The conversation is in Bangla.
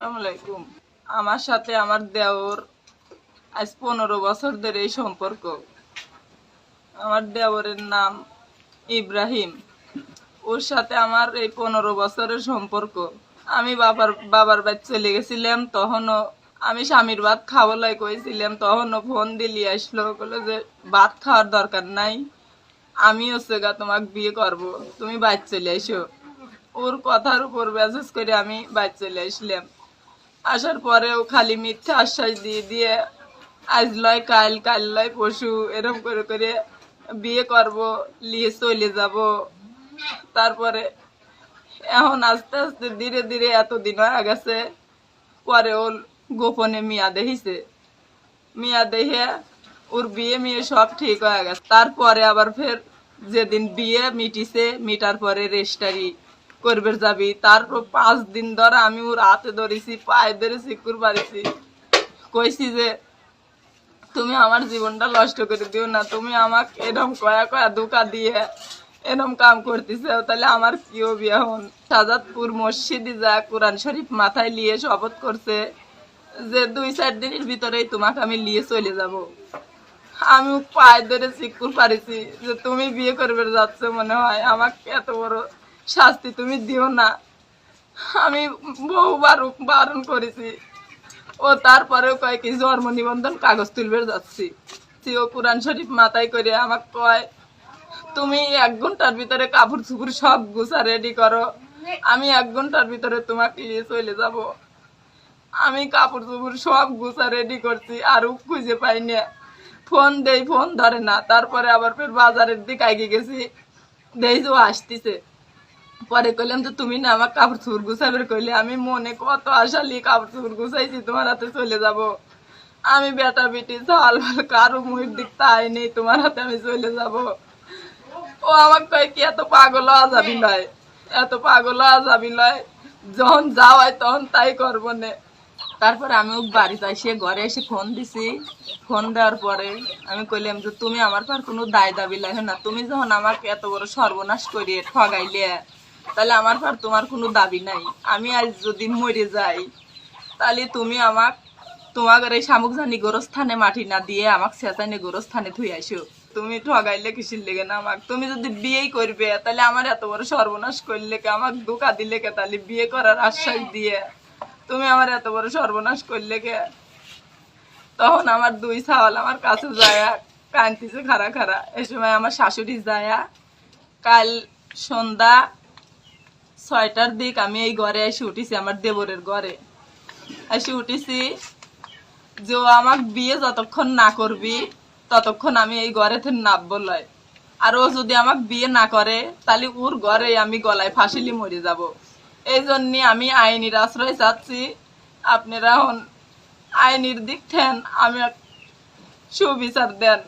আসসালামাইকুম। আমার সাথে আমার দেওর আজ 15 বছর ধরে এই সম্পর্ক। আমার দেওরের নাম ইব্রাহিম। ওর সাথে আমার এই 15 বছরের সম্পর্ক। আমি বাবার বাড়ি চলে গেছিলাম, তখনও আমি স্বামীর ভাত খাবো লাই কইছিলাম, তখনও ফোন দিলি আসলো, বললো যে ভাত খাওয়ার দরকার নাই, আমি হচ্ছে গা তোমাকে বিয়ে করব, তুমি বাড়ি চলে আইসো। ওর কথার উপর মেসেজ করে আমি বাড়ি চলে আসলাম। আসার পরেও খালি মিথ্যা আশ্বাস দিয়ে দিয়ে আজ লয় কাল, কাল লয় পশু, এরকম করে করে বিয়ে করব, নিয়ে চলে যাব। তারপরে এখন আস্তে আস্তে ধীরে ধীরে এতদিন হয়ে গেছে, পরে ওর গোপনে মিয়া দেখিছে। মিয়া দেখে ওর বিয়ে মিয়ে সব ঠিক হয়ে গেছে। তারপরে আবার ফের যেদিন বিয়ে মিটিছে, মিটার পরে রেজিস্ট্রি করবে যাবি, তারপর 5 দিন ধরে আমি ওর হাতে ধরেছি, পায়ে ধরেছি, কুর পারিছি, কইছি যে তুমি আমার জীবনটা নষ্ট করে দিও না, তুমি আমাকে এরম কয়া কয়া ধোকা দিয়ে এরম কাম করতেছে, তাহলে আমার কি হবে এখন। সাজাদপুর মসজিদে যা কোরআন শরীফ মাথায় নিয়ে শপথ করছে যে 2-4 দিনের ভিতরেই তোমাকে আমি নিয়ে চলে যাব। আমি পায়ে ধরে চিকুর পারিছি যে তুমি বিয়ে করবে যাচ্ছ, মনে হয় আমাকে এত বড় শাস্তি তুমি দিও না। আমি বহুবার বারণ করেছি, ও তারপরেও কয় কি জন্ম নিবন্ধন কাগজ তুলবে যাচ্ছি। ও কোরআন শরীফ মাথায় করে আমাকে কয় তুমি 1 ঘন্টার ভিতরে কাপড় চুপড় সব গুছা রেডি করো, আমি 1 ঘন্টার ভিতরে তোমাকে নিয়ে চলে যাব। আমি কাপড় চোপড় সব গুছা রেডি করছি, আর খুঁজে পাই না। ফোন দেই, ফোন ধরে না। তারপরে আবার ফের বাজারের দিকে এগিয়ে গেছি, দেই যে ও আসতেছে। পরে কইলাম যে তুমি না আমার কাপড় চোপড় গুছাবে, কইলে আমি মনে কত আশা নিয়ে কাপড় চোপড় গুছাইছি তোমার হাতে চলে যাব। আমি বেটা বেটি চাল ভাল কারো মুখের দিক তাই নেই, তোমার হাতে আমি চলে যাব। ও আমার কয় কি এত পাগল হওয়া যাবি লয়, এত পাগল হওয়া যাবি লয়, যখন যাওয়াই তখন তাই করবো নে। তারপরে আমি বাড়িতে এসে ঘরে এসে ফোন দিছি। ফোন দেওয়ার পরে আমি কইলাম যে তুমি আমার পর কোনো দায় দাবি লাগে না, তুমি যখন আমাকে এত বড় সর্বনাশ করিয়ে ঠগাইলে, তাহলে আমার পর তোমার কোনো দাবি নাই। আমি আজ যদি মরে যাই, তাহলে তুমি আমাক তোমাদের এই শামুকজানি গোরস্থানে মাটি না দিয়ে আমাকে চেঁচাইনে গোরস্থানে থুই আসো। তুমি ঠগাইলে কিসির লেগে না আমাকে? তুমি যদি বিয়েই করবে, তাহলে আমার এত বড় সর্বনাশ করলে কে, আমাকে ধোকা দিলে কে, তাহলে বিয়ে করার আশ্বাস দিয়ে তুমি আমার এত বড় সর্বনাশ করলে কে? তখন আমার 2 ছাওয়াল আমার কাছে যায় কাঁদতেছে খারা খারা। এই সময় আমার শাশুড়ি যায়, কাল সন্ধ্যা 6টার দিক আমি এই ঘরে এসে উঠেছি, আমার দেবরের ঘরে এসে উঠেছি যে ও আমাকে বিয়ে যতক্ষণ না করবি ততক্ষণ আমি এই ঘরে থেকে নামবো লয়। আর ও যদি আমাকে বিয়ে না করে, তাহলে ওর ঘরে আমি গলায় ফাঁসিলি মরে যাব। এই জন্য আমি আইনের আশ্রয় চাচ্ছি। আপনারা আইনের দিক থেন আমি সুবিচার দেন।